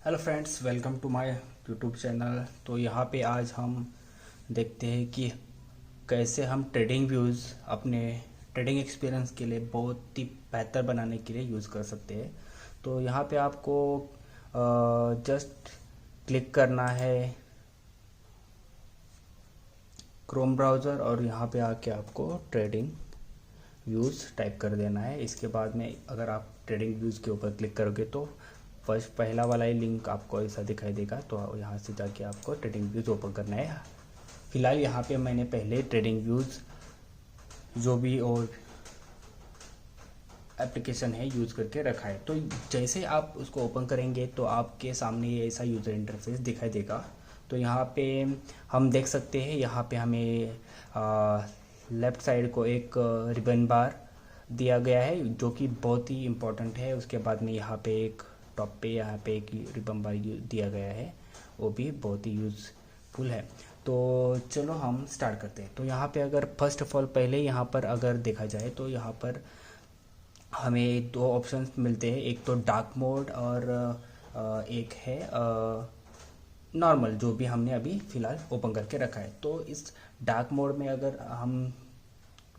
Hello friends, welcome to my YouTube channel. तो यहाँ पे आज हम देखते हैं कि कैसे हम ट्रेडिंग व्यूज़ अपने ट्रेडिंग एक्सपीरियंस के लिए बहुत ही बेहतर बनाने के लिए यूज़ कर सकते हैं। तो यहाँ पे आपको जस्ट क्लिक करना है क्रोम ब्राउज़र और यहाँ पे आके आपको ट्रेडिंग व्यूज़ टाइप कर देना है। इसके बाद में अगर आप ट्रेडिंग व्यूज़ के ऊपर क्लिक करोगे तो फर्स्ट पहला वाला ही लिंक आपको ऐसा दिखाई देगा। तो यहाँ से जाके आपको ट्रेडिंग व्यूज़ ओपन करना है। फिलहाल यहाँ पे मैंने पहले ट्रेडिंग व्यूज़ जो भी और एप्लीकेशन है यूज़ करके रखा है। तो जैसे आप उसको ओपन करेंगे तो आपके सामने ये ऐसा यूज़र इंटरफेस दिखाई देगा। तो यहाँ पे हम देख सकते हैं, यहाँ पे हमें लेफ़्ट साइड को एक रिबन बार दिया गया है जो कि बहुत ही इम्पोर्टेंट है। उसके बाद में यहाँ पे एक टॉप पे यहाँ पे एक रिबन बार दिया गया है, वो भी बहुत ही यूज़फुल है। तो चलो हम स्टार्ट करते हैं। तो यहाँ पे अगर फर्स्ट ऑफ ऑल पहले यहाँ पर अगर देखा जाए तो यहाँ पर हमें दो ऑप्शंस मिलते हैं, एक तो डार्क मोड और एक है नॉर्मल, जो भी हमने अभी फ़िलहाल ओपन करके रखा है। तो इस डार्क मोड में अगर हम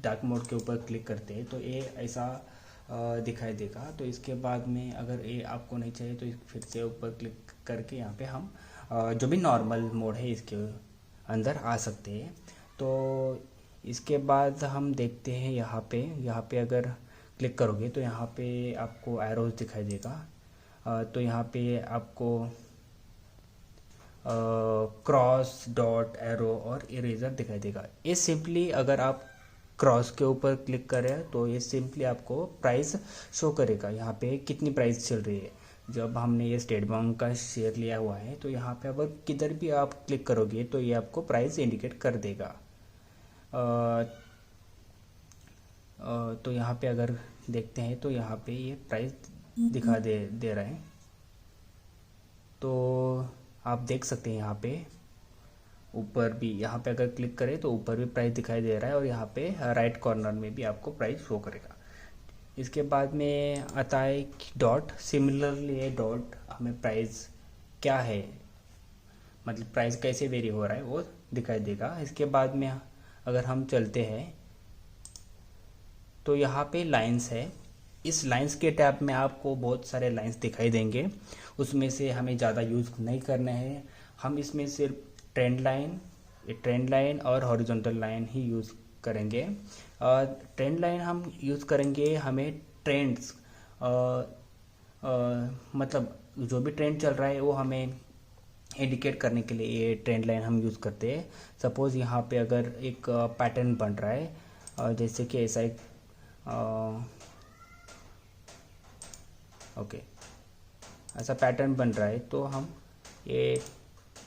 डार्क मोड के ऊपर क्लिक करते हैं तो ये ऐसा दिखाई देगा। तो इसके बाद में अगर ये आपको नहीं चाहिए तो फिर से ऊपर क्लिक करके यहाँ पे हम जो भी नॉर्मल मोड है इसके अंदर आ सकते हैं। तो इसके बाद हम देखते हैं यहाँ पे अगर क्लिक करोगे तो यहाँ पे आपको एरोज दिखाई देगा। तो यहाँ पे आपको क्रॉस, डॉट, एरो और इरेजर दिखाई देगा। ये सिंपली अगर आप क्रॉस के ऊपर क्लिक करें तो ये सिंपली आपको प्राइस शो करेगा, यहाँ पे कितनी प्राइस चल रही है। जब हमने ये स्टेट बैंक का शेयर लिया हुआ है तो यहाँ पे अगर किधर भी आप क्लिक करोगे तो ये आपको प्राइस इंडिकेट कर देगा। तो यहाँ पे अगर देखते हैं तो यहाँ पे ये प्राइस दिखा दे रहा है। तो आप देख सकते हैं यहाँ पे ऊपर भी, यहाँ पे अगर क्लिक करें तो ऊपर भी प्राइस दिखाई दे रहा है और यहाँ पे राइट कॉर्नर में भी आपको प्राइस शो करेगा। इसके बाद में आता है डॉट। सिमिलरली ये डॉट हमें प्राइस क्या है, मतलब प्राइस कैसे वेरी हो रहा है वो दिखाई देगा। इसके बाद में अगर हम चलते हैं तो यहाँ पे लाइंस है। इस लाइंस के टैब में आपको बहुत सारे लाइंस दिखाई देंगे, उसमें से हमें ज़्यादा यूज़ नहीं करना है। हम इसमें सिर्फ ट्रेंड लाइन और हॉरिजॉन्टल लाइन ही यूज़ करेंगे। ट्रेंड लाइन हम यूज़ करेंगे, हमें ट्रेंड्स मतलब जो भी ट्रेंड चल रहा है वो हमें इंडिकेट करने के लिए ये ट्रेंड लाइन हम यूज़ करते हैं। सपोज़ यहाँ पे अगर एक पैटर्न बन रहा है, जैसे कि ऐसा एक ओके ऐसा पैटर्न बन रहा है, तो हम ये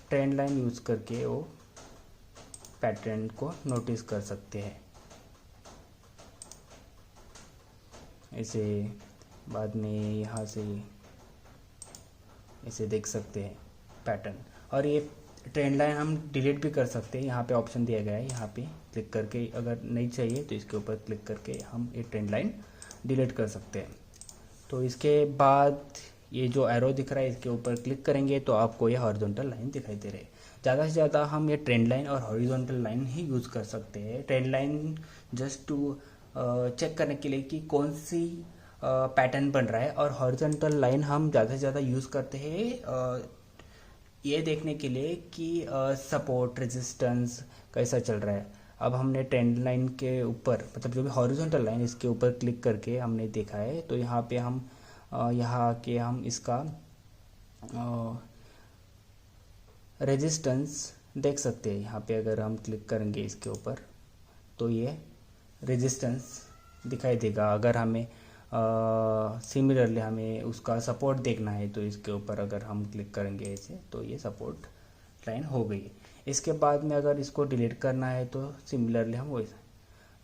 ट्रेंड लाइन यूज़ करके वो पैटर्न को नोटिस कर सकते हैं। ऐसे बाद में यहाँ से ऐसे देख सकते हैं पैटर्न। और ये ट्रेंड लाइन हम डिलीट भी कर सकते हैं, यहाँ पे ऑप्शन दिया गया है, यहाँ पे क्लिक करके अगर नहीं चाहिए तो इसके ऊपर क्लिक करके हम ये ट्रेंड लाइन डिलीट कर सकते हैं। तो इसके बाद ये जो एरो दिख रहा है इसके ऊपर क्लिक करेंगे तो आपको ये हॉरिजॉन्टल लाइन दिखाई दे रही है। ज़्यादा से ज़्यादा हम ये ट्रेंड लाइन और हॉरिजॉन्टल लाइन ही यूज़ कर सकते हैं। Trend line just to check करने के लिए कि कौन सी पैटर्न बन रहा है, और हॉरिजॉन्टल लाइन हम ज़्यादा से ज़्यादा यूज़ करते हैं ये देखने के लिए कि सपोर्ट रेजिस्टेंस कैसा चल रहा है। अब हमने ट्रेंड लाइन के ऊपर, मतलब जो भी हॉरिजॉन्टल लाइन, इसके ऊपर क्लिक करके हमने देखा है। तो यहाँ पे हम यहाँ आके हम इसका रेजिस्टेंस देख सकते हैं। यहाँ पे अगर हम क्लिक करेंगे इसके ऊपर तो ये रेजिस्टेंस दिखाई देगा। अगर हमें सिमिलरली हमें उसका सपोर्ट देखना है तो इसके ऊपर अगर हम क्लिक करेंगे ऐसे तो ये सपोर्ट लाइन हो गई। इसके बाद में अगर इसको डिलीट करना है तो सिमिलरली हम वैसे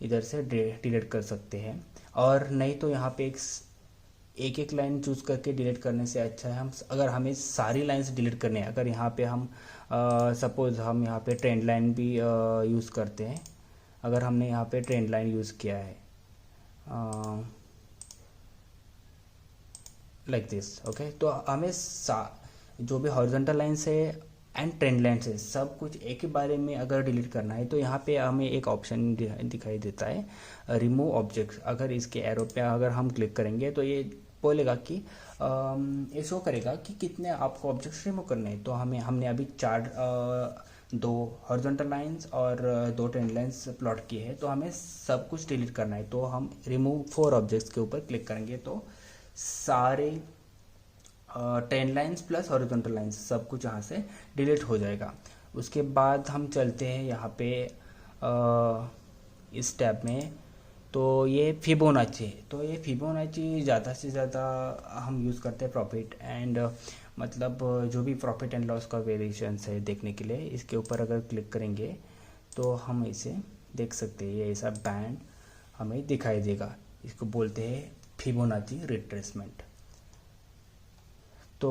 इधर से डिलीट कर सकते हैं। और नहीं तो यहाँ पे एक लाइन चूज़ करके डिलीट करने से अच्छा है हम, अगर हमें सारी लाइंस डिलीट करने हैं, अगर यहाँ पे हम सपोज़ हम यहाँ पे ट्रेंड लाइन भी यूज़ करते हैं। अगर हमने यहाँ पे ट्रेंड लाइन यूज़ किया है लाइक दिस, ओके, तो हमें जो भी हॉरिजॉन्टल लाइन्स है एंड ट्रेंड लाइन्स है, सब कुछ एक ही बारे में अगर डिलीट करना है तो यहाँ पे हमें एक ऑप्शन दिखाई देता है रिमूव ऑब्जेक्ट्स। अगर इसके एरो पे अगर हम क्लिक करेंगे तो ये बोलेगा कि ये शो करेगा कि कितने आपको ऑब्जेक्ट्स रिमूव करने हैं। तो हमने अभी दो हॉरिजॉन्टल लाइंस और दो ट्रेंड लाइंस प्लॉट किए हैं, तो हमें सब कुछ डिलीट करना है। तो हम रिमूव 4 ऑब्जेक्ट्स के ऊपर क्लिक करेंगे तो सारे trend lines plus horizontal lines सब कुछ यहाँ से डिलीट हो जाएगा। उसके बाद हम चलते हैं यहाँ पे इस टैब में, तो ये फिबोनाची है। तो ये फिबोनाची ज़्यादा से ज़्यादा हम यूज़ करते हैं प्रॉफिट एंड मतलब जो भी प्रॉफिट एंड लॉस का वेरिएशंस है देखने के लिए। इसके ऊपर अगर क्लिक करेंगे तो हम इसे देख सकते हैं, ये ऐसा बैंड हमें दिखाई देगा। इसको बोलते हैं फिबोनाची रिट्रेसमेंट। तो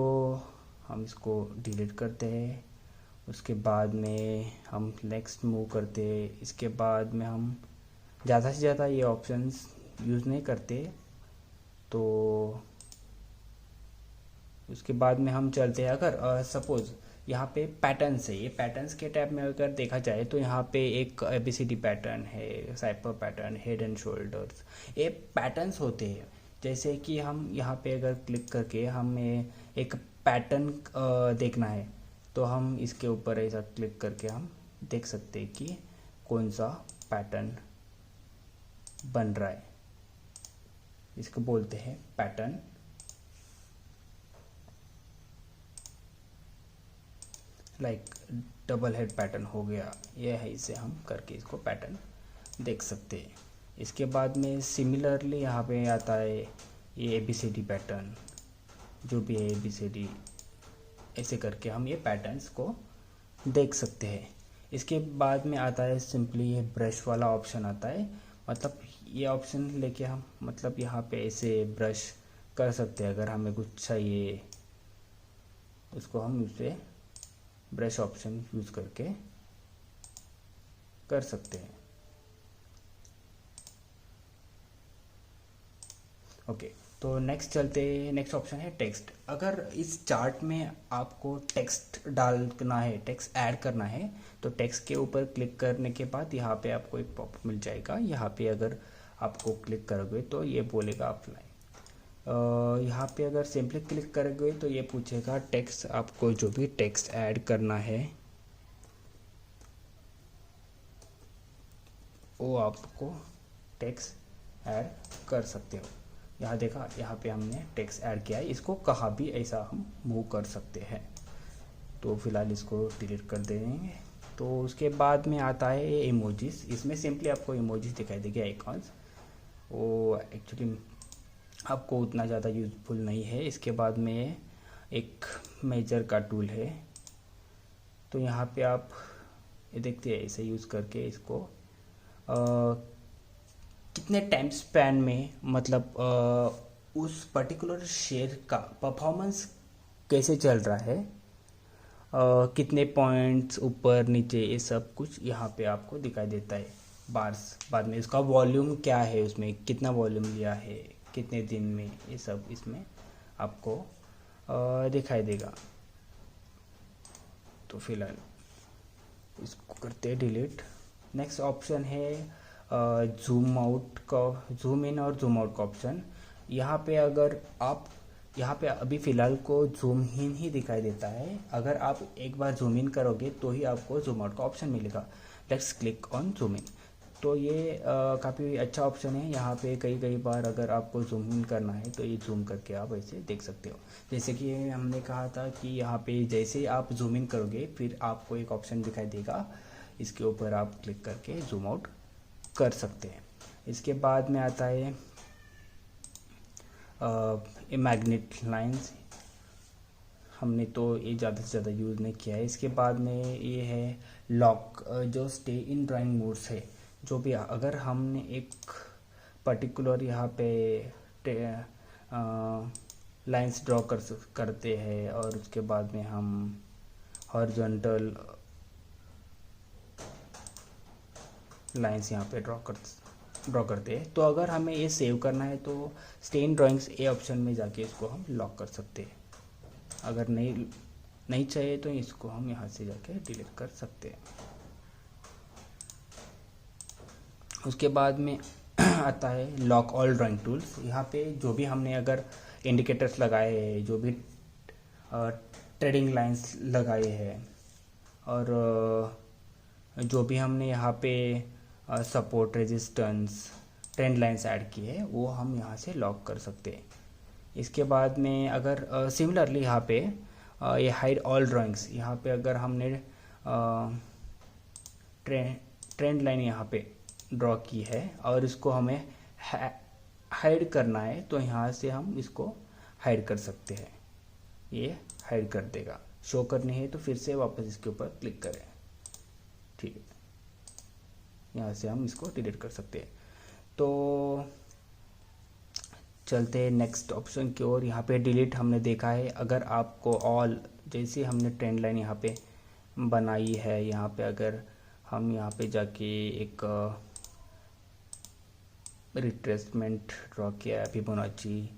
हम इसको डिलीट करते हैं। उसके बाद में हम नेक्स्ट मूव करते हैं। इसके बाद में हम ज़्यादा से ज़्यादा ये ऑप्शंस यूज़ नहीं करते। तो उसके बाद में हम चलते हैं, अगर सपोज़ यहाँ पे पैटर्न्स है, ये पैटर्न्स के टैब में अगर देखा जाए तो यहाँ पे एक ABCD पैटर्न है, साइपर पैटर्न, हेड एंड शोल्डर्स, ये पैटर्न्स होते हैं। जैसे कि हम यहाँ पे अगर क्लिक करके हमें एक पैटर्न देखना है तो हम इसके ऊपर ऐसा क्लिक करके हम देख सकते हैं कि कौन सा पैटर्न बन रहा है। इसको बोलते हैं pattern. Like double head pattern हो गया, यह है, इसे हम करके इसको पैटर्न देख सकते हैं। इसके बाद में सिमिलरली यहाँ पे आता है ये ABCD पैटर्न, जो भी है ABCD, ऐसे करके हम ये पैटर्न्स को देख सकते हैं। इसके बाद में आता है सिंपली ये ब्रश वाला ऑप्शन आता है, मतलब ये ऑप्शन लेके हम मतलब यहाँ पे ऐसे ब्रश कर सकते हैं। अगर हमें कुछ चाहिए उसको हम इसे ब्रश ऑप्शन यूज़ करके कर सकते हैं। ओके, तो नेक्स्ट चलते, नेक्स्ट ऑप्शन है टेक्स्ट। अगर इस चार्ट में आपको टेक्स्ट डालना है, टेक्स्ट ऐड करना है, तो टेक्स्ट के ऊपर क्लिक करने के बाद यहाँ पे आपको एक पॉपअप मिल जाएगा। यहाँ पे अगर आपको क्लिक करोगे तो ये बोलेगा अप्लाई। यहाँ पे अगर सिंपली क्लिक करोगे तो ये पूछेगा टेक्स्ट, आपको जो भी टेक्स्ट ऐड करना है वो आपको टेक्स्ट ऐड कर सकते हो। यहाँ देखा, यहाँ पे हमने टेक्स्ट ऐड किया है, इसको कहाँ भी ऐसा हम मूव कर सकते हैं। तो फिलहाल इसको डिलीट कर देंगे। तो उसके बाद में आता है इमोजीज। इसमें सिंपली आपको इमोजीज दिखाई देगी, आइकॉन्स। वो एक्चुअली आपको उतना ज़्यादा यूज़फुल नहीं है। इसके बाद में एक मेजर का टूल है, तो यहाँ पे आप ये देखते हैं, इसे यूज़ करके इसको कितने टाइम स्पैन में मतलब उस पर्टिकुलर शेयर का परफॉर्मेंस कैसे चल रहा है, कितने पॉइंट्स ऊपर नीचे, ये सब कुछ यहाँ पे आपको दिखाई देता है बार्स। बाद में इसका वॉल्यूम क्या है, उसमें कितना वॉल्यूम लिया है, कितने दिन में, ये सब इसमें आपको दिखाई देगा। तो फिलहाल इसको करते हैं डिलीट। नेक्स्ट ऑप्शन है जूम आउट का, जूम इन और जूम आउट का ऑप्शन। यहाँ पे अगर आप, यहाँ पे अभी फ़िलहाल को जूम इन ही दिखाई देता है। अगर आप एक बार जूम इन करोगे तो ही आपको जूम आउट का ऑप्शन मिलेगा। Let's click on zoom in. तो ये काफ़ी अच्छा ऑप्शन है। यहाँ पे कई बार अगर आपको जूम इन करना है तो ये जूम करके आप ऐसे देख सकते हो। जैसे कि हमने कहा था कि यहाँ पे जैसे ही आप जूम इन करोगे फिर आपको एक ऑप्शन दिखाई देगा, इसके ऊपर आप क्लिक करके जूम आउट कर सकते हैं। इसके बाद में आता है मैग्नेट लाइन्स। हमने तो ये ज़्यादा से ज़्यादा यूज़ नहीं किया है। इसके बाद में ये है लॉक, जो स्टे इन ड्राइंग मोड्स है। जो भी अगर हमने एक पर्टिकुलर यहाँ पे लाइंस ड्रॉ करते हैं और उसके बाद में हम हॉरिजॉन्टल लाइंस यहाँ पे ड्रॉ करते हैं, तो अगर हमें ये सेव करना है तो stay in drawings A option में जाके इसको हम लॉक कर सकते हैं। अगर नहीं नहीं चाहिए तो इसको हम यहाँ से जाके डिलीट कर सकते हैं। उसके बाद में आता है लॉक ऑल ड्राइंग टूल्स। यहाँ पे जो भी हमने अगर इंडिकेटर्स लगाए हैं, जो भी ट्रेडिंग लाइंस लगाए हैं, और जो भी हमने यहाँ पे support, resistance, trend lines add की है, वो हम यहाँ से लॉक कर सकते हैं। इसके बाद में अगर सिमिलरली यहाँ पे ये हाइड ऑल ड्राइंग्स, यहाँ पे अगर हमने ट्रेंड लाइन यहाँ पे ड्रॉ की है और इसको हमें हाइड करना है, तो यहाँ से हम इसको हाइड कर सकते हैं। ये हाइड कर देगा। शो करनी है तो फिर से वापस इसके ऊपर क्लिक करें, ठीक है। यहाँ से हम इसको डिलीट कर सकते हैं। तो चलते हैं नेक्स्ट ऑप्शन की ओर। यहाँ पे डिलीट हमने देखा है। अगर आपको ऑल, जैसे हमने ट्रेंड लाइन यहाँ पे बनाई है, यहाँ पे अगर हम यहाँ पे जाके एक रिट्रेसमेंट ड्रॉ किया है फिबोनाची,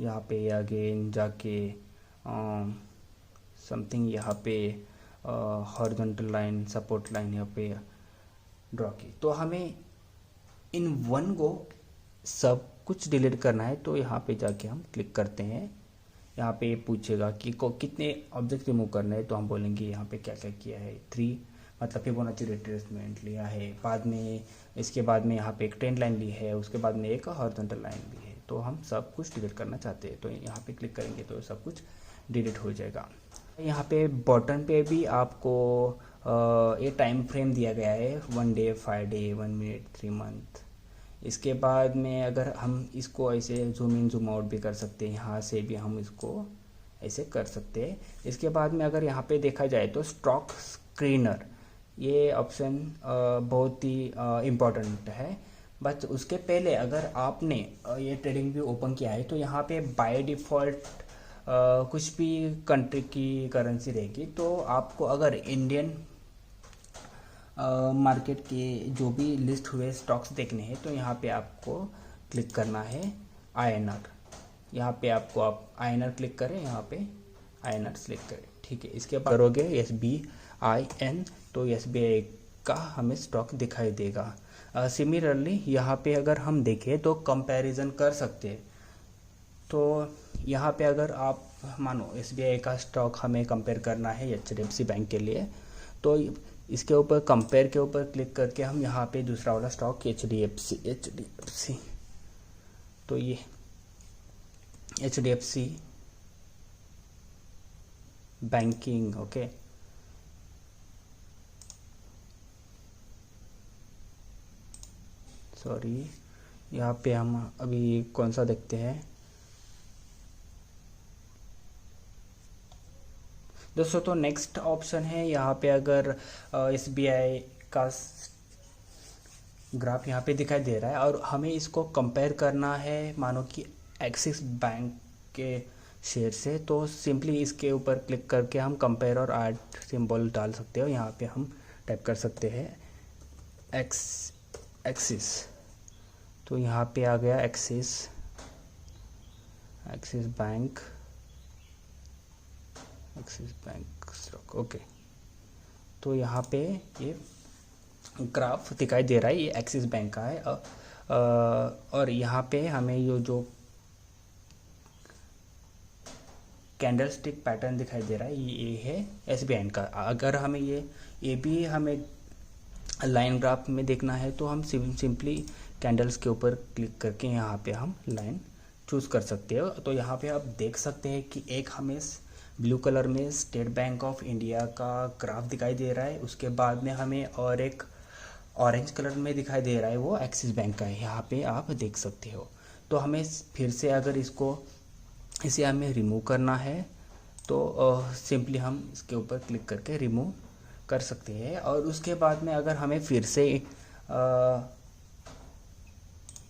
यहाँ पे अगेन जाके समथिंग यहाँ पे हॉरिजॉन्टल लाइन, सपोर्ट लाइन यहाँ पे ड्रॉ की, तो हमें इन वन को सब कुछ डिलीट करना है। तो यहाँ पे जाके हम क्लिक करते हैं। यहाँ पे पूछेगा कि कितने ऑब्जेक्ट रिमूव करना है, तो हम बोलेंगे यहाँ पे क्या क्या किया है। 3 मतलब फिबोनाची रिट्रेसमेंट लिया है, बाद में इसके बाद में यहाँ पे एक ट्रेंड लाइन ली है, उसके बाद में एक हॉरिजॉन्टल लाइन ली है। तो हम सब कुछ डिलीट करना चाहते हैं, तो यहाँ पे क्लिक करेंगे तो सब कुछ डिलीट हो जाएगा। यहाँ पे बॉटम पे भी आपको ये टाइम फ्रेम दिया गया है, 1 डे, 5 डे, 1 मिनट, 3 मंथ। इसके बाद में अगर हम इसको ऐसे जूम इन जूम आउट भी कर सकते हैं, यहाँ से भी हम इसको ऐसे कर सकते हैं। इसके बाद में अगर यहाँ पे देखा जाए तो स्टॉक स्क्रीनर, ये ऑप्शन बहुत ही इम्पोर्टेंट है। बट उसके पहले अगर आपने ये ट्रेडिंग व्यू ओपन किया है, तो यहाँ पे बाय डिफ़ॉल्ट कुछ भी कंट्री की करेंसी रहेगी। तो आपको अगर इंडियन मार्केट के जो भी लिस्ट हुए स्टॉक्स देखने हैं, तो यहाँ पे आपको क्लिक करना है INR। यहाँ पे आपको आप INR क्लिक करें, यहाँ पे INR सेलेक्ट करें, ठीक है। इसके बाद करोगे SBIN, तो SBI का हमें स्टॉक दिखाई देगा। सिमिलरली यहाँ पे अगर हम देखें तो कंपैरिजन कर सकते हैं। तो यहाँ पे अगर आप मानो SBI का स्टॉक हमें कंपेयर करना है HDFC बैंक के लिए, तो इसके ऊपर कंपेयर के ऊपर क्लिक करके हम यहाँ पे दूसरा वाला स्टॉक HDFC, तो ये HDFC बैंकिंग, ओके। सॉरी, यहाँ पे हम अभी कौन सा देखते हैं दोस्तों। तो नेक्स्ट ऑप्शन है यहाँ पे अगर SBI का ग्राफ यहाँ पे दिखाई दे रहा है और हमें इसको कंपेयर करना है मानो कि एक्सिस बैंक के शेयर से, तो सिंपली इसके ऊपर क्लिक करके हम कंपेयर और ऐड सिंबल डाल सकते हो। यहाँ पे हम टाइप कर सकते हैं एक्सिस, तो यहाँ पे आ गया एक्सिस बैंक स्टॉक, ओके। तो यहाँ पे ये ग्राफ दिखाई दे रहा है, ये एक्सिस बैंक का है। और यहाँ पे हमें ये जो कैंडल स्टिक पैटर्न दिखाई दे रहा है, ये है SBI का। अगर हमें ये भी हमें लाइन ग्राफ में देखना है, तो हम सिंपली कैंडल्स के ऊपर क्लिक करके यहाँ पे हम लाइन चूज़ कर सकते हो। तो यहाँ पे आप देख सकते हैं कि एक हमें ब्लू कलर में स्टेट बैंक ऑफ इंडिया का ग्राफ दिखाई दे रहा है, उसके बाद में हमें और एक ऑरेंज कलर में दिखाई दे रहा है, वो एक्सिस बैंक का है। यहाँ पे आप देख सकते हो। तो हमें फिर से अगर इसे हमें रिमूव करना है, तो सिंपली हम इसके ऊपर क्लिक करके रिमूव कर सकते हैं। और उसके बाद में अगर हमें फिर से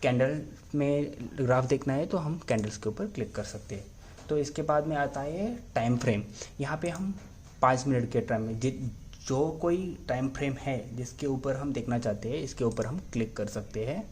कैंडल में ग्राफ देखना है, तो हम कैंडल्स के ऊपर क्लिक कर सकते हैं। तो इसके बाद में आता है टाइम फ्रेम। यहाँ पे हम 5 मिनट के टाइम में जो कोई टाइम फ्रेम है जिसके ऊपर हम देखना चाहते हैं, इसके ऊपर हम क्लिक कर सकते हैं।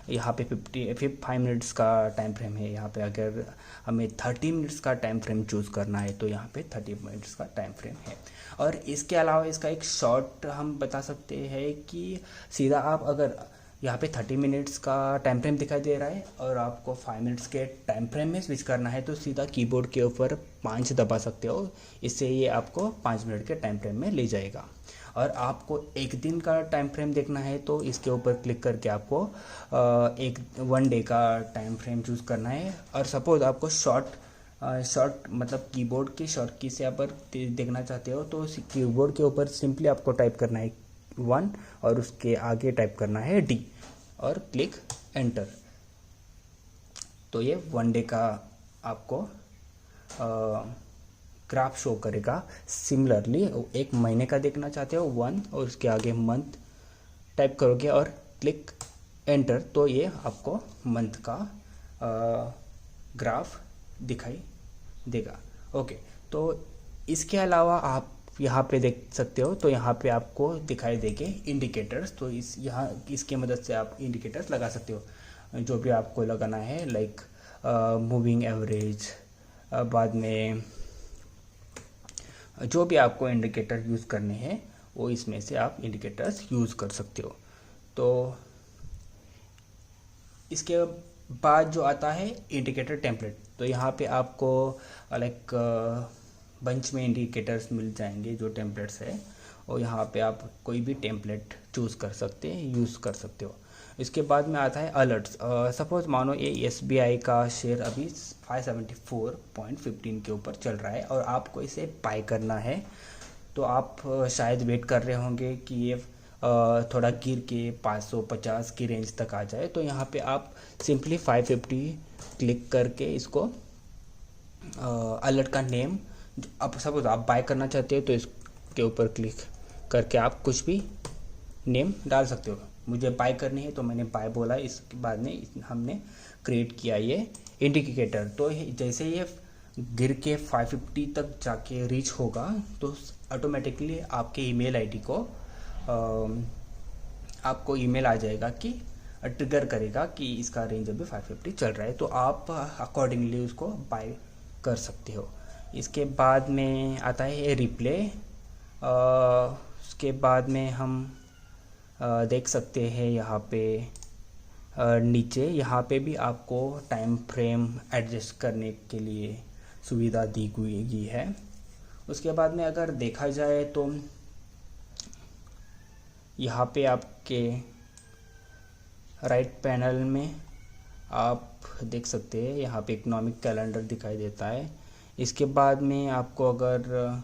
यहाँ पे 5 मिनट्स का टाइम फ्रेम है। यहाँ पे अगर हमें 30 मिनट्स का टाइम फ्रेम चूज़ करना है तो यहाँ पे 30 मिनट्स का टाइम फ्रेम है। और इसके अलावा इसका एक शॉर्ट हम बता सकते हैं कि सीधा आप अगर यहाँ पे 30 मिनट्स का टाइम फ्रेम दिखाई दे रहा है और आपको 5 मिनट्स के टाइम फ्रेम में स्विच करना है तो सीधा कीबोर्ड के ऊपर 5 दबा सकते हो। इससे ये आपको 5 मिनट के टाइम फ्रेम में ले जाएगा। और आपको एक दिन का टाइम फ्रेम देखना है तो इसके ऊपर क्लिक करके आपको एक 1 डे का टाइम फ्रेम चूज़ करना है। और सपोज़ आपको शॉर्ट मतलब कीबोर्ड की शॉर्ट की से आप देखना चाहते हो तो कीबोर्ड के ऊपर सिंपली आपको टाइप करना है 1 और उसके आगे टाइप करना है D और क्लिक एंटर। तो ये 1 डे का आपको ग्राफ शो करेगा। सिमिलरली एक महीने का देखना चाहते हो 1 और उसके आगे मंथ टाइप करोगे और क्लिक एंटर तो ये आपको मंथ का ग्राफ दिखाई देगा। ओके, तो इसके अलावा आप यहाँ पे देख सकते हो तो यहाँ पे आपको दिखाई देंगे इंडिकेटर्स। तो इसके मदद से आप इंडिकेटर्स लगा सकते हो जो भी आपको लगाना है, लाइक मूविंग एवरेज, बाद में जो भी आपको इंडिकेटर यूज़ करने हैं वो इसमें से आप इंडिकेटर्स यूज़ कर सकते हो। तो इसके बाद जो आता है इंडिकेटर टेम्पलेट, तो यहाँ पे आपको लाइक बंच में इंडिकेटर्स मिल जाएंगे जो टेम्पलेट्स है, और यहाँ पे आप कोई भी टेम्पलेट चूज़ कर सकते हैं, यूज़ कर सकते हो। इसके बाद में आता है अलर्ट्स। सपोज़ मानो ये SBI का शेयर अभी 574.15 के ऊपर चल रहा है और आपको इसे बाय करना है। तो आप शायद वेट कर रहे होंगे कि ये थोड़ा गिर के 550 की रेंज तक आ जाए। तो यहाँ पे आप सिंपली 550 क्लिक करके इसको अलर्ट का नेम, अब सपोज आप बाय करना चाहते हो तो इसके ऊपर क्लिक करके आप कुछ भी नेम डाल सकते हो। मुझे बाय करनी है तो मैंने बाय बोला, इसके बाद में हमने क्रिएट किया ये इंडिकेटर। तो जैसे ये गिर के 550 तक जाके रीच होगा तो ऑटोमेटिकली आपके ईमेल आईडी को आपको ईमेल आ जाएगा कि ट्रिगर करेगा कि इसका रेंज अभी 550 चल रहा है, तो आप अकॉर्डिंगली उसको बाय कर सकते हो। इसके बाद में आता है ये रिप्ले। उसके बाद में हम देख सकते हैं यहाँ पे नीचे, यहाँ पे भी आपको टाइम फ्रेम एडजस्ट करने के लिए सुविधा दी हुई है। उसके बाद में अगर देखा जाए तो यहाँ पे आपके राइट पैनल में आप देख सकते हैं, यहाँ पे इकोनॉमिक कैलेंडर दिखाई देता है। इसके बाद में आपको अगर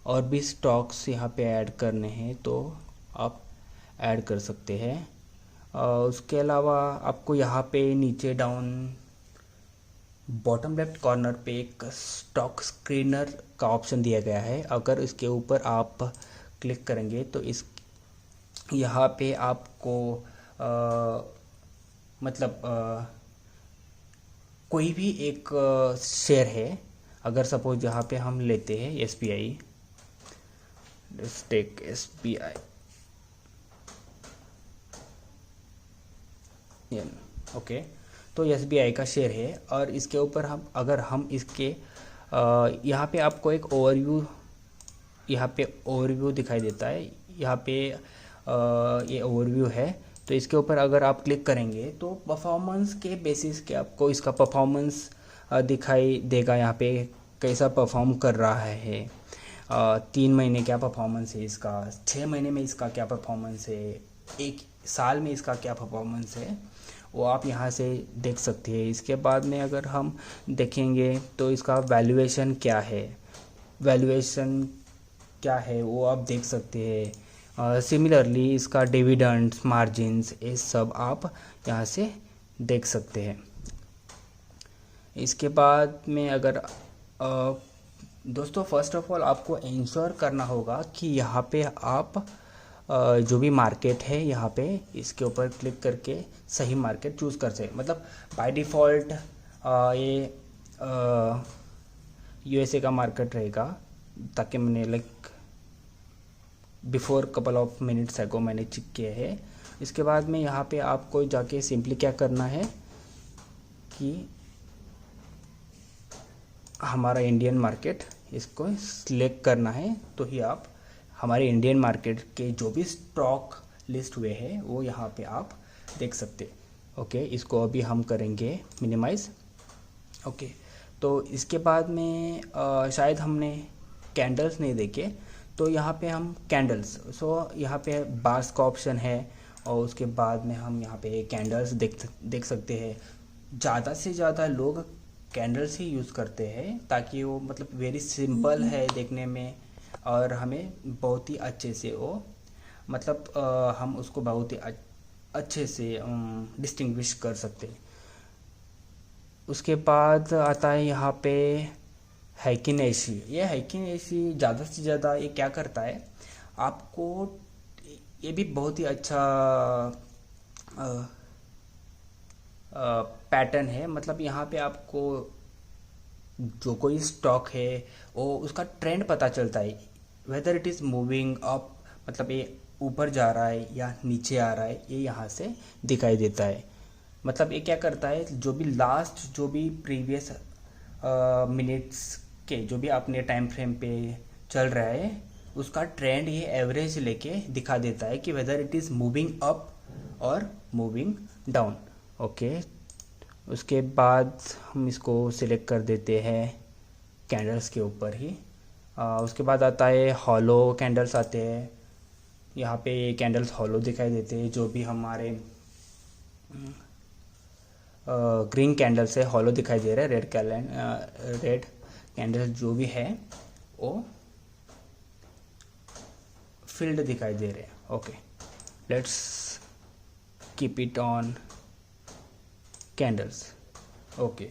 और भी स्टॉक्स यहाँ पे ऐड करने हैं तो आप ऐड कर सकते हैं। उसके अलावा आपको यहाँ पे नीचे डाउन बॉटम लेफ्ट कॉर्नर पे एक स्टॉक स्क्रीनर का ऑप्शन दिया गया है। अगर इसके ऊपर आप क्लिक करेंगे तो यहाँ पे आपको मतलब कोई भी एक शेयर है, अगर सपोज यहाँ पे हम लेते हैं SBI, टेक SBI, ओके, तो SBI का शेयर है और इसके ऊपर हम इसके यहाँ पे आपको एक ओवरव्यू दिखाई देता है। यहाँ पे ये ओवरव्यू है, तो इसके ऊपर अगर आप क्लिक करेंगे तो परफॉर्मेंस के बेसिस के आपको इसका परफॉर्मेंस दिखाई देगा। यहाँ पे कैसा परफॉर्म कर रहा है, 3 महीने क्या परफॉर्मेंस है इसका, 6 महीने में इसका क्या परफॉर्मेंस है, 1 साल में इसका क्या परफॉर्मेंस है, वो आप यहाँ से देख सकते हैं। इसके बाद में अगर हम देखेंगे तो इसका वैल्यूएशन क्या है वो आप देख सकते हैं। सिमिलरली इसका डिविडेंड्स, मार्जिन्स, ये सब आप यहाँ से देख सकते हैं। इसके बाद में अगर दोस्तों फर्स्ट ऑफ ऑल आपको इंश्योर करना होगा कि यहाँ पे आप जो भी मार्केट है यहाँ पे इसके ऊपर क्लिक करके सही मार्केट चूज़ कर सके। मतलब बाय डिफ़ॉल्ट ये USA का मार्केट रहेगा, ताकि मैंने like before couple of minutes एगो मैंने चेक किया है। इसके बाद में यहाँ पे आपको जाके सिंपली क्या करना है कि हमारा इंडियन मार्केट इसको सिलेक्ट करना है, तो ही आप हमारे इंडियन मार्केट के जो भी स्टॉक लिस्ट हुए हैं वो यहाँ पे आप देख सकते हैं। ओके, इसको अभी हम करेंगे मिनिमाइज़। ओके, तो इसके बाद में शायद हमने कैंडल्स नहीं देखे, तो यहाँ पे हम कैंडल्स, यहाँ पे बार्स का ऑप्शन है और उसके बाद में हम यहाँ पे कैंडल्स देख सकते हैं। ज़्यादा से ज़्यादा लोग कैंडल्स ही यूज़ करते हैं, ताकि वो मतलब वेरी सिंपल है देखने में और हमें बहुत ही अच्छे से वो मतलब हम उसको बहुत ही अच्छे से डिस्टिंग्विश कर सकते हैं। उसके बाद आता है यहाँ पे हैकिन एसी। ये हैकिन एसी ज़्यादा से ज़्यादा ये क्या करता है, आपको ये भी बहुत ही अच्छा पैटर्न है। मतलब यहाँ पे आपको जो कोई स्टॉक है वो उसका ट्रेंड पता चलता है, whether it is moving up, मतलब ये ऊपर जा रहा है या नीचे आ रहा है, ये यहाँ से दिखाई देता है। मतलब ये क्या करता है, जो भी लास्ट जो भी प्रीवियस मिनट्स के जो भी अपने टाइम फ्रेम पे चल रहा है उसका ट्रेंड ये एवरेज लेके दिखा देता है कि whether it is moving up और मूविंग डाउन। ओके, उसके बाद हम इसको सिलेक्ट कर देते हैं कैंडल्स के ऊपर ही। उसके बाद आता है हॉलो कैंडल्स आते हैं। यहाँ पे कैंडल्स हॉलो दिखाई देते हैं, जो भी हमारे ग्रीन कैंडल्स है हॉलो दिखाई दे रहा है। रेड कैंडल्स जो भी है वो फील्ड दिखाई दे रहे हैं। Okay, let's keep it on candles. Okay,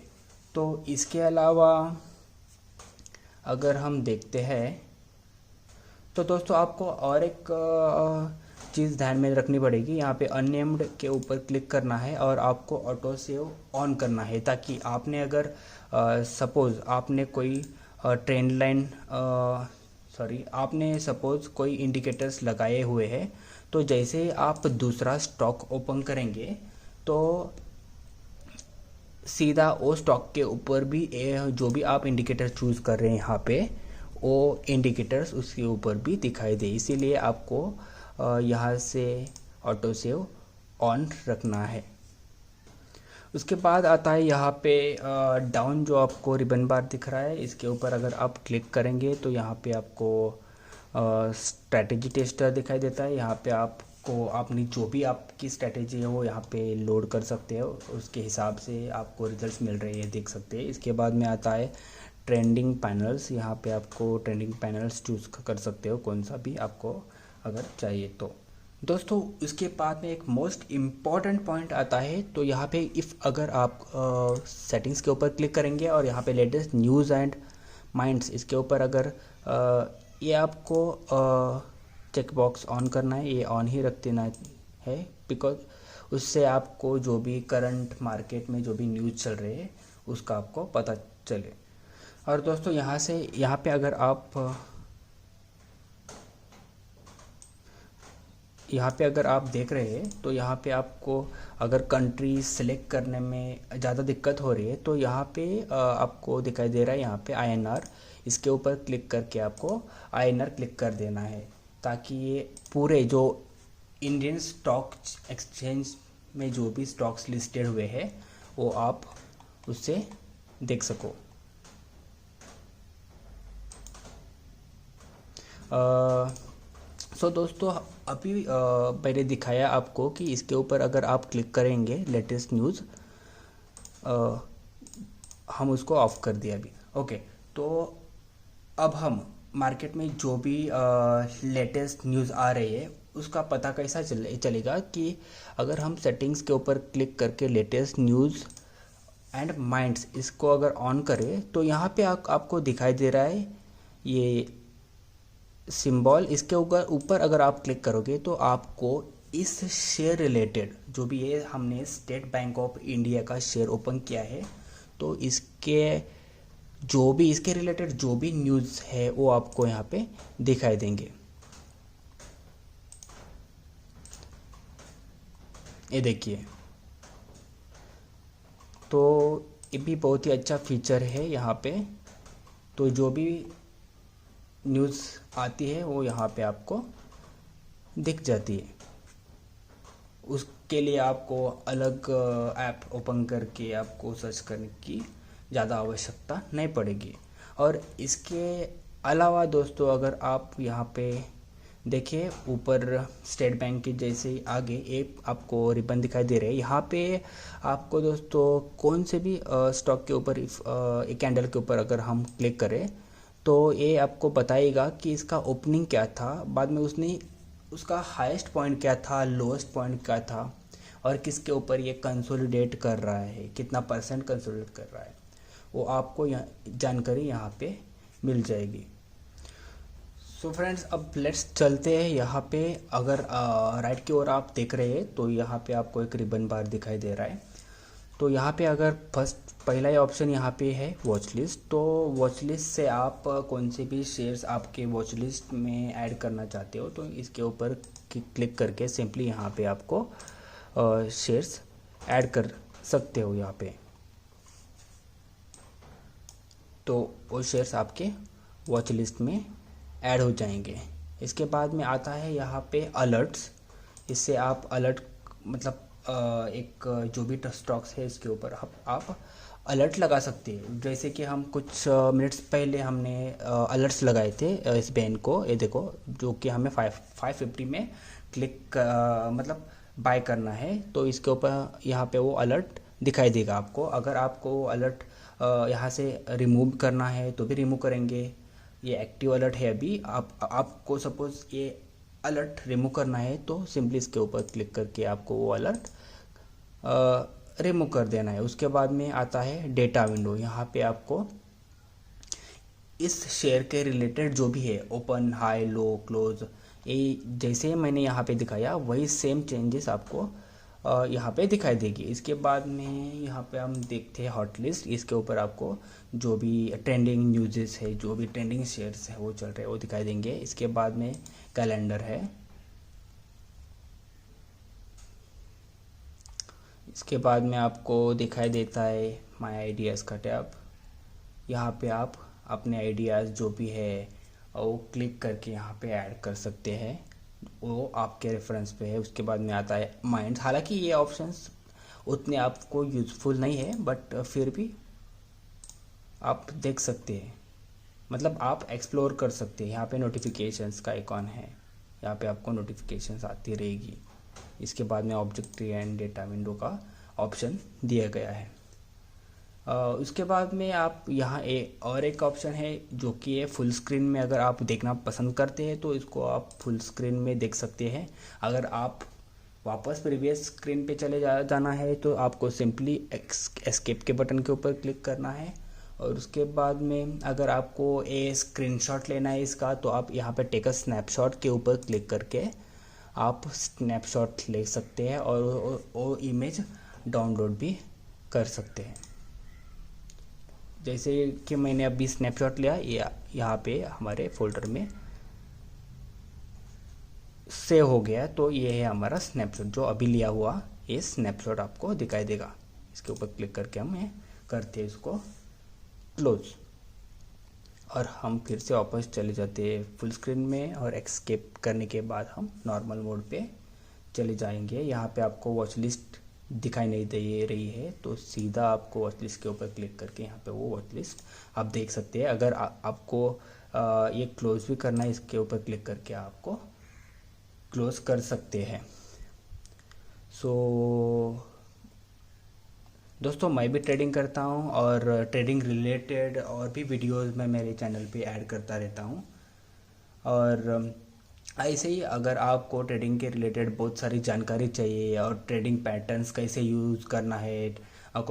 तो इसके अलावा अगर हम देखते हैं तो दोस्तों आपको और एक चीज़ ध्यान में रखनी पड़ेगी। यहाँ पे अननेम्ड के ऊपर क्लिक करना है और आपको ऑटो सेव ऑन करना है, ताकि आपने अगर सपोज़ आपने कोई ट्रेंड लाइन आपने सपोज़ कोई इंडिकेटर्स लगाए हुए हैं, तो जैसे आप दूसरा स्टॉक ओपन करेंगे तो सीधा वो स्टॉक के ऊपर भी जो भी आप इंडिकेटर चूज़ कर रहे हैं यहाँ पे वो इंडिकेटर्स उसके ऊपर भी दिखाई दे। इसीलिए आपको यहाँ से ऑटो सेव ऑन रखना है। उसके बाद आता है यहाँ पे डाउन जो आपको रिबन बार दिख रहा है, इसके ऊपर अगर आप क्लिक करेंगे तो यहाँ पे आपको स्ट्रैटेजी टेस्टर दिखाई देता है। यहाँ पे आपको अपनी जो भी आपकी स्ट्रैटेजी है वो यहाँ पे लोड कर सकते हो, उसके हिसाब से आपको रिजल्ट्स मिल रहे हैं देख सकते हैं। इसके बाद में आता है ट्रेंडिंग पैनल्स। यहाँ पे आपको ट्रेंडिंग पैनल्स चूज़ कर सकते हो, कौन सा भी आपको अगर चाहिए तो। दोस्तों इसके बाद में एक मोस्ट इम्पॉर्टेंट पॉइंट आता है, तो यहाँ पे अगर आप सेटिंग्स के ऊपर क्लिक करेंगे और यहाँ पे लेटेस्ट न्यूज़ एंड माइंड्स, इसके ऊपर अगर ये आपको चेक बॉक्स ऑन करना है, ये ऑन ही रख देना है, बिकॉज उससे आपको जो भी करंट मार्केट में जो भी न्यूज़ चल रहे हैं उसका आपको पता चले। और दोस्तों यहाँ पे अगर आप देख रहे हैं तो यहाँ पे आपको अगर कंट्री सेलेक्ट करने में ज़्यादा दिक्कत हो रही है तो यहाँ पे आपको दिखाई दे रहा है यहाँ पे INR, इसके ऊपर क्लिक करके आपको INR क्लिक कर देना है, ताकि ये पूरे जो इंडियन स्टॉक एक्सचेंज में जो भी स्टॉक्स लिस्टेड हुए हैं वो आप उससे देख सको। दोस्तों अभी मैंने दिखाया आपको कि इसके ऊपर अगर आप क्लिक करेंगे लेटेस्ट न्यूज़, हम उसको ऑफ कर दिया अभी। ओके, तो अब हम मार्केट में जो भी लेटेस्ट न्यूज़ आ रही है उसका पता कैसा चलेगा कि अगर हम सेटिंग्स के ऊपर क्लिक करके लेटेस्ट न्यूज़ एंड माइंड्स इसको अगर ऑन करें तो यहाँ पे आपको दिखाई दे रहा है ये सिंबल। इसके ऊपर अगर आप क्लिक करोगे तो आपको इस शेयर रिलेटेड जो भी ये हमने स्टेट बैंक ऑफ इंडिया का शेयर ओपन किया है, तो इसके रिलेटेड जो भी न्यूज़ है वो आपको यहाँ पे दिखाई देंगे। ये देखिए, तो ये भी बहुत ही अच्छा फीचर है यहाँ पे। तो जो भी न्यूज़ आती है वो यहाँ पे आपको दिख जाती है। उसके लिए आपको अलग ऐप ओपन करके आपको सर्च करने की ज़्यादा आवश्यकता नहीं पड़ेगी। और इसके अलावा दोस्तों, अगर आप यहाँ पे देखिए ऊपर स्टेट बैंक के जैसे आगे एक आपको रिबन दिखाई दे रहे हैं। यहाँ पे आपको दोस्तों कौन से भी स्टॉक के ऊपर एक कैंडल के ऊपर अगर हम क्लिक करें तो ये आपको बताएगा कि इसका ओपनिंग क्या था, बाद में उसने उसका हाईएस्ट पॉइंट क्या था, लोएस्ट पॉइंट क्या था, और किसके ऊपर ये कंसोलिडेट कर रहा है, कितना परसेंट कंसोलिडेट कर रहा है, वो आपको जानकारी यहाँ पे मिल जाएगी। सो फ्रेंड्स, अब लेट्स चलते हैं यहाँ पे। अगर राइट की ओर आप देख रहे हैं तो यहाँ पे आपको एक रिबन बार दिखाई दे रहा है। तो यहाँ पे अगर पहला ही ऑप्शन यहाँ पे है वॉच लिस्ट। तो वॉच लिस्ट से आप कौन से भी शेयर्स आपके वॉच लिस्ट में ऐड करना चाहते हो तो इसके ऊपर क्लिक करके सिंपली यहाँ पे आपको शेयर्स ऐड कर सकते हो यहाँ पे। तो वो शेयर्स आपके वॉच लिस्ट में ऐड हो जाएंगे। इसके बाद में आता है यहाँ पे अलर्ट्स। इससे आप अलर्ट मतलब एक जो भी स्टॉक्स है इसके ऊपर आप अलर्ट लगा सकते हैं। जैसे कि हम कुछ मिनट्स पहले हमने अलर्ट्स लगाए थे इस बैन को, ये देखो, जो कि हमें 550 में क्लिक मतलब बाय करना है। तो इसके ऊपर यहाँ पे वो अलर्ट दिखाई देगा आपको। अगर आपको अलर्ट यहाँ से रिमूव करना है तो भी रिमूव करेंगे। ये एक्टिव अलर्ट है अभी। आपको सपोज़ ये अलर्ट रिमूव करना है तो सिंपली इसके ऊपर क्लिक करके आपको वो अलर्ट रिमूव कर देना है। उसके बाद में आता है डेटा विंडो। यहाँ पे आपको इस शेयर के रिलेटेड जो भी है, ओपन, हाई, लो, क्लोज, ये जैसे मैंने यहाँ पे दिखाया वही सेम चेंजेस आपको यहाँ पे दिखाई देगी। इसके बाद में यहाँ पे हम देखते हैं हॉट लिस्ट। इसके ऊपर आपको जो भी ट्रेंडिंग न्यूज़ेस है, जो भी ट्रेंडिंग शेयर्स है वो चल रहे हैं वो दिखाई देंगे। इसके बाद में कैलेंडर है। इसके बाद में आपको दिखाई देता है माय आइडियाज़ का टैब। यहाँ पे आप अपने आइडियाज़ जो भी है वो क्लिक करके यहाँ पे ऐड कर सकते हैं, वो आपके रेफरेंस पे है। उसके बाद में आता है माइंड्स। हालांकि ये ऑप्शंस उतने आपको यूज़फुल नहीं है, बट फिर भी आप देख सकते हैं, मतलब आप एक्सप्लोर कर सकते हैं। यहाँ पे नोटिफिकेशंस का आइकॉन है, यहाँ पे आपको नोटिफिकेशंस आती रहेगी। इसके बाद में object tree and data window का ऑप्शन दिया गया है। उसके बाद में आप यहाँ और एक ऑप्शन है जो कि है फुल स्क्रीन में। अगर आप देखना पसंद करते हैं तो इसको आप फुल स्क्रीन में देख सकते हैं। अगर आप वापस प्रीवियस स्क्रीन पे चले जाना है तो आपको सिंपली एस्केप के बटन के ऊपर क्लिक करना है। और उसके बाद में अगर आपको ए स्क्रीनशॉट लेना है इसका तो आप यहाँ पे टेक अ स्नैपशॉट के ऊपर क्लिक करके आप स्नैपशॉट ले सकते हैं और वो इमेज डाउनलोड भी कर सकते हैं। जैसे कि मैंने अभी स्नैपशॉट लिया, यहाँ पे हमारे फोल्डर में सेव हो गया। तो ये है हमारा स्नैपशॉट जो अभी लिया हुआ, ये स्नैपशॉट आपको दिखाई देगा। इसके ऊपर क्लिक करके हम ये करते हैं इसको क्लोज, और हम फिर से वापस चले जाते हैं फुल स्क्रीन में। और एस्केप करने के बाद हम नॉर्मल मोड पे चले जाएंगे। यहाँ पे आपको वॉच लिस्ट दिखाई नहीं दे रही है तो सीधा आपको वॉच लिस्ट के ऊपर क्लिक करके यहाँ पे वो वॉच लिस्ट आप देख सकते हैं। अगर आपको ये क्लोज भी करना है, इसके ऊपर क्लिक करके आपको क्लोज कर सकते हैं। सो दोस्तों, मैं भी ट्रेडिंग करता हूँ और ट्रेडिंग रिलेटेड और भी वीडियोस मैं मेरे चैनल पे ऐड करता रहता हूँ। और ऐसे ही अगर आपको ट्रेडिंग के रिलेटेड बहुत सारी जानकारी चाहिए और ट्रेडिंग पैटर्न्स कैसे यूज़ करना है और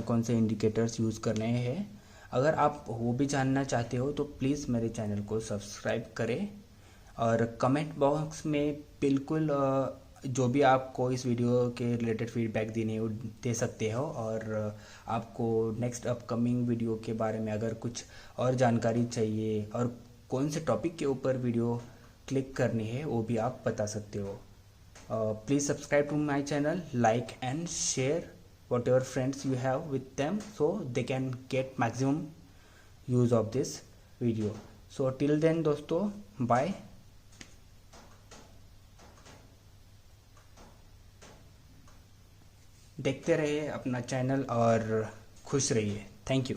कौन से इंडिकेटर्स यूज़ करने हैं, अगर आप वो भी जानना चाहते हो तो प्लीज़ मेरे चैनल को सब्सक्राइब करें। और कमेंट बॉक्स में बिल्कुल जो भी आपको इस वीडियो के रिलेटेड फीडबैक देने हो दे सकते हो। और आपको नेक्स्ट अपकमिंग वीडियो के बारे में अगर कुछ और जानकारी चाहिए और कौन से टॉपिक के ऊपर वीडियो क्लिक करनी है वो भी आप बता सकते हो। Please subscribe to my channel, like and share whatever friends you have with them, so they can get maximum use of this video. So till then दोस्तों, bye. देखते रहिए अपना चैनल और खुश रहिए. Thank you.